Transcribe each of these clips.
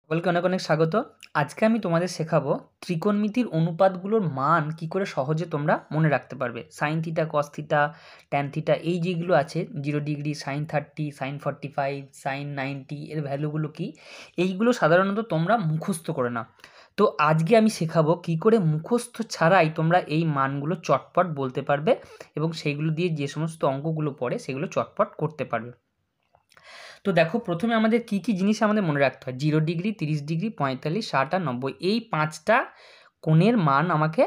সকলকে অনেক অনেক স্বাগত। আজকে আমি তোমাদের শেখাবো ত্রিকোণমিতির অনুপাতগুলোর মান কি করে সহজে তোমরা মনে রাখতে পারবে। Sine theta, cos theta, tan theta এই যেগুলো আছে 0 ডিগ্রি, সাইন 30, সাইন 45, সাইন 90 এর ভ্যালুগুলো কি, এইগুলো সাধারণত তোমরা মুখস্থ করে নাও। তো আজকে আমি শেখাবো কি করে মুখস্থ ছাড়াই তোমরা এই মানগুলো চটপট বলতে পারবে এবং সেইগুলো দিয়ে যে সমস্ত অঙ্কগুলো পড়ে সেগুলো চটপট করতে পারবে। তো দেখো, প্রথমে আমাদের কি কি জিনিস আমাদের মনে রাখতে হয়। 0 ডিগ্রি, 30 ডিগ্রি, 45, 60 আর 90 এই 5টা কোণের মান আমাকে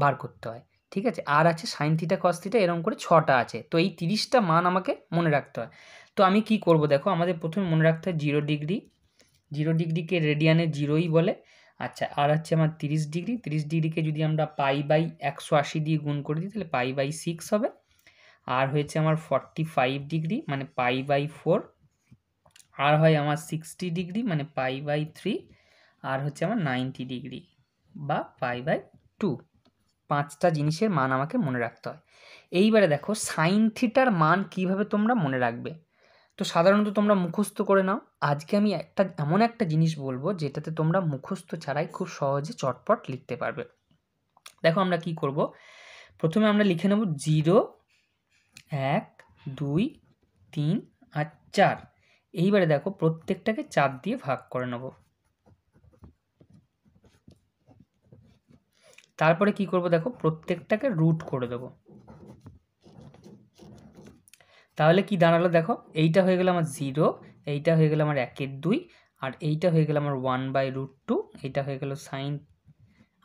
বার করতে হয়। ঠিক আছে, আর আছে সাইন থিটা, কস থিটা, এরকম করে 6টা আছে। তো এই 30টা মান আমাকে মনে রাখতে হয়। তো আমি কি করব, দেখো আমাদের প্রথমে মনে রাখতে হয় 0 ডিগ্রি। 0 ডিগ্রিকে রেডিয়ানে 0ই বলে। আচ্ছা, আর হচ্ছে আমার 30 ডিগ্রি। 30 ডিগ্রিকে যদি আমরা পাই/180 দিয়ে গুণ করে দিই তাহলে পাই/6 হবে। আর হয়েছে আমার 45 ডিগ্রি মানে পাই/4। আর হয় আমার 60 ডিগ্রি মানে পাই/3। আর হচ্ছে আমার 90 ডিগ্রি বা পাই/2। 5টা জিনিসের মান আমাকে মনে রাখতে হয়। এইবারে দেখো সাইন থিটার মান কিভাবে তোমরা মনে রাখবে। তো সাধারণত তোমরা মুখস্থ করে নাও। আজকে আমি এমন একটা জিনিস বলবো যেটাতে তোমরা মুখস্থ ছাড়াই খুব সহজে চটপট লিখতে পারবে। দেখো আমরা কি করব, প্রথমে আমরা লিখে নেব 0, 1, 2, 3 আর 4। এইবারে দেখো প্রত্যেকটাকে 4 দিয়ে ভাগ করে নেব। তারপরে কি করব, দেখো প্রত্যেকটাকে রুট করে দেব। তাহলে কি দাঁড়ালো, দেখো এইটা হয়ে গেল আমার 0, এইটা হয়ে গেল আমার 1/2, আর এইটা হয়ে গেল আমার 1/√2, এইটা হয়ে গেল সাইন,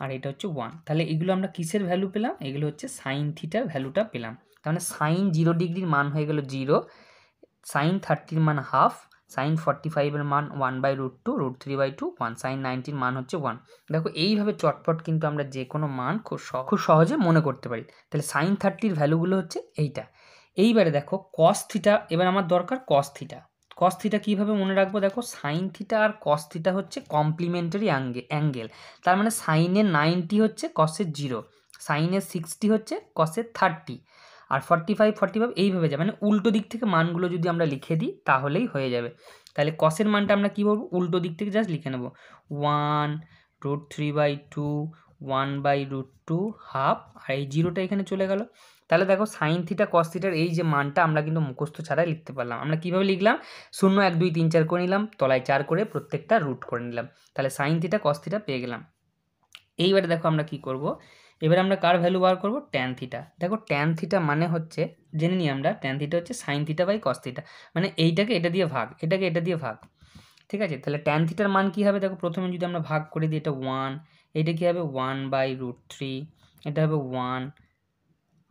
আর এটা হচ্ছে 1। তাহলে এগুলো আমরা কিসের ভ্যালু পেলাম, এগুলো হচ্ছে সাইন থিটার ভ্যালুটা পেলাম। তার মানে সাইন 0 ডিগ্রির মান হয়ে গেল 0, সাইন 30-র মান হাফ, সাইন 45-এর মান 1/√2, √3/2, 1, সাইন 90-র মান হচ্ছে 1। দেখো এইভাবে চটপট কিন্তু আমরা যে কোনো মান খুব সহজে মনে করতে পারি। তাহলে সাইন 30-র ভ্যালুগুলো হচ্ছে এইটা। এইবারে দেখো কস থিটা, এবার আমার দরকার কস থিটা। কস থিটা কীভাবে মনে রাখবো, দেখো সাইন থিটা আর কস থিটা হচ্ছে কমপ্লিমেন্টারি অ্যাঙ্গেল। তার মানে সাইনের 90 হচ্ছে কসের 0, সাইনের 60 হচ্ছে কসের 30, আর 45 এইভাবে যাবে, মানে উল্টো দিক থেকে মানগুলো যদি আমরা লিখে দিই তাহলেই হয়ে যাবে। তাহলে কসের মানটা আমরা কী বলবো, উল্টো দিক থেকে জাস্ট লিখে নেব 1, √3/2, 1/√2 হাফ, আর এই 0টা এখানে চলে গেল। তাহলে দেখো সাইন থিটা কস থিটার এই যে মানটা আমরা কিন্তু মুখস্থ ছাড়াই লিখতে পারলাম। আমরা কীভাবে লিখলাম, 0, 1, 2, 3, 4 করে নিলাম, তলায় 4 করে প্রত্যেকটা রুট করে নিলাম। তাহলে সাইন থিটা কস থিটা পেয়ে গেলাম। এইবারে দেখো আমরা কি করব, এবারে আমরা কার ভ্যালু বার করব, ট্যান থিটা। দেখো ট্যান থিটা মানে হচ্ছে, জেনে নিই আমরা, ট্যান থিটা হচ্ছে sine theta by cos theta, মানে এইটাকে এটা দিয়ে ভাগ, এটাকে এটা দিয়ে ভাগ। ঠিক আছে, তাহলে ট্যান থিটার মান কী হবে, দেখো প্রথমে যদি আমরা ভাগ করে দিই এটা 1, এইটা কী হবে 1/√3, এটা হবে 1,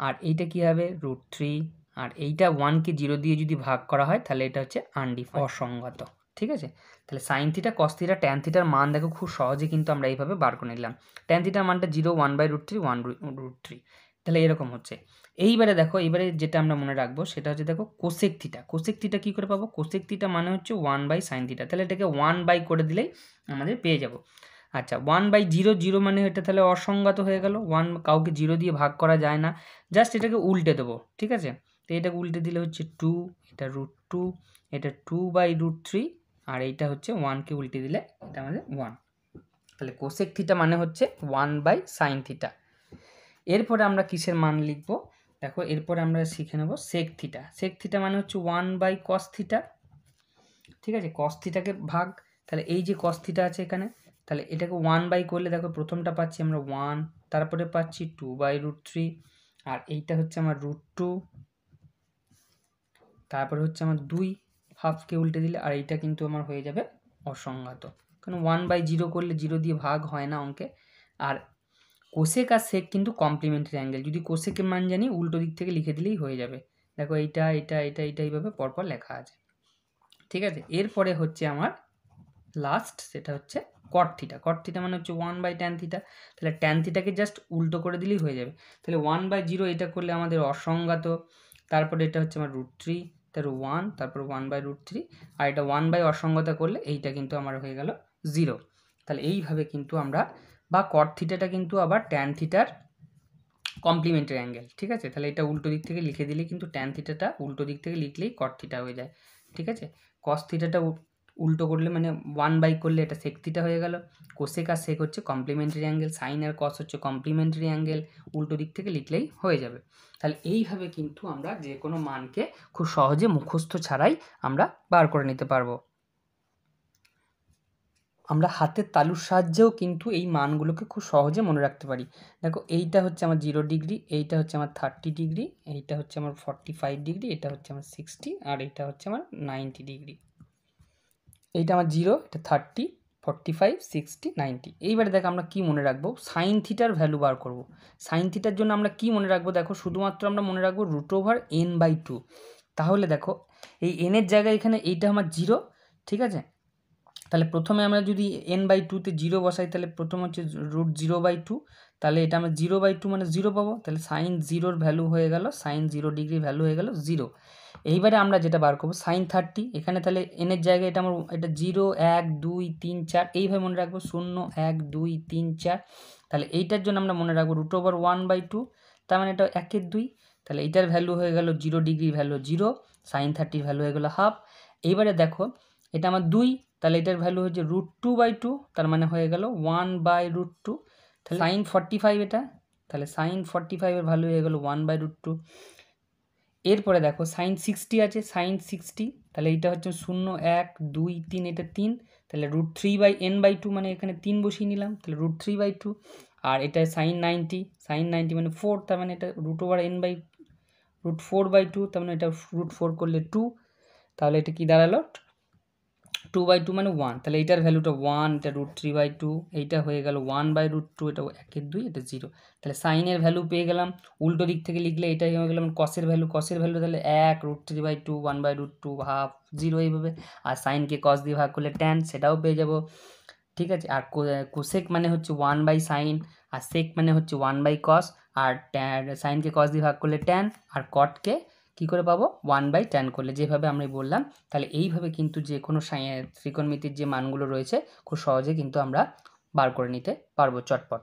আর এইটা কী হবে √3, আর এইটা 1কে 0 দিয়ে যদি ভাগ করা হয় তাহলে এটা হচ্ছে অসঙ্গত। ঠিক আছে, তাহলে sine theta cos theta tan থিটার মান দেখো খুব সহজে কিন্তু আমরা এইভাবে বার করে নিলাম। ট্যান থিটার মানটা 0, 1/√3, 1√3, তাহলে এরকম হচ্ছে। এইবারে দেখো, এইবারে যেটা আমরা মনে রাখবো সেটা হচ্ছে দেখো কোসেক থিটা। কোসেক থিটা কী করে পাবো, কোসেক থিটা মানে হচ্ছে 1/sin থিটা, তাহলে এটাকে 1 করে দিলেই আমাদের পেয়ে যাব। আচ্ছা 1/0, 0 মানে এটা তাহলে অসংগত হয়ে গেল, 1 কাউকে 0 দিয়ে ভাগ করা যায় না, জাস্ট এটাকে উল্টে দেবো। ঠিক আছে, তো এটাকে উল্টে দিলে হচ্ছে 2, এটা √2, এটা 2/√3, আর এইটা হচ্ছে 1কে উল্টে দিলে এটা আমাদের 1। তাহলে কোসেক থিটা মানে হচ্ছে 1/sin থিটা। এরপরে আমরা কিসের মান লিখব, দেখো এরপরে আমরা শিখে নেব সেক থিটা। সেক থিটা মানে হচ্ছে 1/cos থিটা। ঠিক আছে, কস থিটাকে ভাগ, তাহলে এই যে কস থিটা আছে এখানে, তাহলে এটাকে 1 করলে দেখো প্রথমটা পাচ্ছি আমরা 1, তারপরে পাচ্ছি 2/√3, আর এইটা হচ্ছে আমার √2, তারপরে হচ্ছে আমার 2, হাফকে উল্টে দিলে, আর এইটা কিন্তু আমার হয়ে যাবে অসংগত, কারণ 1/0 করলে 0 দিয়ে ভাগ হয় না অঙ্কে। আর কোসেক আর সেক কিন্তু কমপ্লিমেন্টারি অ্যাঙ্গেল, যদি কোসেকের মান জানি উল্টো দিক থেকে লিখে দিলেই হয়ে যাবে। দেখো এইটা এটা এটা এটা এইভাবে পরপর লেখা আছে। ঠিক আছে, এরপরে হচ্ছে আমার লাস্ট, সেটা হচ্ছে কট থিটা। কট থিটা মানে হচ্ছে 1/tan থিটা, তাহলে ট্যান থিটাকে জাস্ট উল্টো করে দিলেই হয়ে যাবে। তাহলে 1/0 এটা করলে আমাদের অসংগত, তারপরে এটা হচ্ছে আমার √3, তারপর 1, তারপর 1/√3, আর এটা 1 অসংগতা করলে এইটা কিন্তু আমার হয়ে গেল 0। তাহলে এইভাবে কিন্তু আমরা, বা কট থিটাটা কিন্তু আবার ট্যান থিটার কমপ্লিমেন্টারি অ্যাঙ্গেল। ঠিক আছে, তাহলে এটা উল্টো দিক থেকে লিখে দিলে কিন্তু ট্যান থিটাটা উল্টো দিক থেকে লিখলেই কট থিটা হয়ে যায়। ঠিক আছে, কস থিটাটা উল্টো করলে মানে 1 করলে এটা sec থিটা হয়ে গেল। কোসেক আর সেক হচ্ছে কমপ্লিমেন্টারি অ্যাঙ্গেল, সাইন আর কস হচ্ছে কমপ্লিমেন্টারি অ্যাঙ্গেল, উল্টো দিক থেকে লিখলেই হয়ে যাবে। তাহলে এইভাবে কিন্তু আমরা যে কোনো মানকে খুব সহজে মুখস্থ ছাড়াই আমরা বার করে নিতে পারবো। আমরা হাতের তালুর সাহায্যেও কিন্তু এই মানগুলোকে খুব সহজে মনে রাখতে পারি। দেখো এইটা হচ্ছে আমার 0 ডিগ্রি, এইটা হচ্ছে আমার 30 ডিগ্রি, এইটা হচ্ছে আমার 45 ডিগ্রি, এটা হচ্ছে আমার 60 আর এইটা হচ্ছে আমার 90 ডিগ্রি। এইটা আমার 0, এটা 30, 45, 60, 90। এইবারে দেখো আমরা কি মনে রাখবো, সাইন থিটার ভ্যালু বার করব। সাইন থিটার জন্য আমরা কি মনে রাখবো, দেখো শুধুমাত্র আমরা মনে রাখবো √n/2। তাহলে দেখো এই n-এর জায়গায় এখানে এইটা আমার 0, ঠিক আছে। তাহলে প্রথমে আমরা যদি n/2-তে 0 বসাই, তাহলে প্রথম হচ্ছে √0/2, তাহলে এটা আমরা 0/2 মানে 0 পাবো। তাহলে সাইন 0-র ভ্যালু হয়ে গেল, সাইন 0 ডিগ্রি ভ্যালু হয়ে গেল 0। এইবারে আমরা যেটা বার করবো সাইন 30, এখানে তাহলে n-এর জায়গায় এটা আমার এটা 0, 1, 2, 3, 4 এইভাবে মনে রাখবো, 0, 1, 2, 3, 4। তাহলে এইটার জন্য আমরা মনে রাখবো √1/2, তার মানে এটা 1/2। তাহলে এইটার ভ্যালু হয়ে গেল 0 ডিগ্রি ভ্যালু 0, সাইন 30 ভ্যালু হয়ে গেল হাফ। এইবারে দেখো এটা আমার 2, তাহলে এটার ভ্যালু হচ্ছে √2/2, তার মানে হয়ে গেল 1/√2। তাহলে সাইন 45 এটা, তাহলে সাইন 45 এর ভ্যালু হয়ে গেল 1/√2। এরপরে দেখো সাইন 60 আছে, সাইন 60, তাহলে এইটা হচ্ছে 0, 1, 2, 3, এটা 3, তাহলে √3/n/2 মানে এখানে 3 বসিয়ে নিলাম, তাহলে √3/2। আর এটা সাইন 90, সাইন 90 মানে 4, তার মানে এটা √4/2, তার মানে এটা √4 করলে 2, তাহলে এটা কি দাঁড়ালো 2/2 মানে 1, তাহলে এইটার ভ্যালুটা 1, এটা √3/2, এইটা হয়ে গেল 1/√2, এটা 1/2, এটা 0। তাহলে সাইনের ভ্যালু পেয়ে গেলাম, উল্টো দিক থেকে লিখলে এটাই হয়ে গেলাম কসের ভ্যালু, কসের ভ্যালু তাহলে 1, √3/2, 1/√2, হাফ, 0 এইভাবে। আর সাইনকে কস দিয়ে ভাগ করলে ট্যান, সেটাও পেয়ে যাব, ঠিক আছে। আর কোসেক মানে হচ্ছে 1/sin, আর সেক মানে হচ্ছে 1/cos, আর সাইনকে কস দিয়ে ভাগ করলে ট্যান, আর কটকে কী করে পাবো 1/tan করলে, যেভাবে আমরা বললাম। তাহলে এইভাবে কিন্তু যে কোনো ত্রিকোণমিতির যে মানগুলো রয়েছে খুব সহজে কিন্তু আমরা বার করে নিতে পারবো চটপট।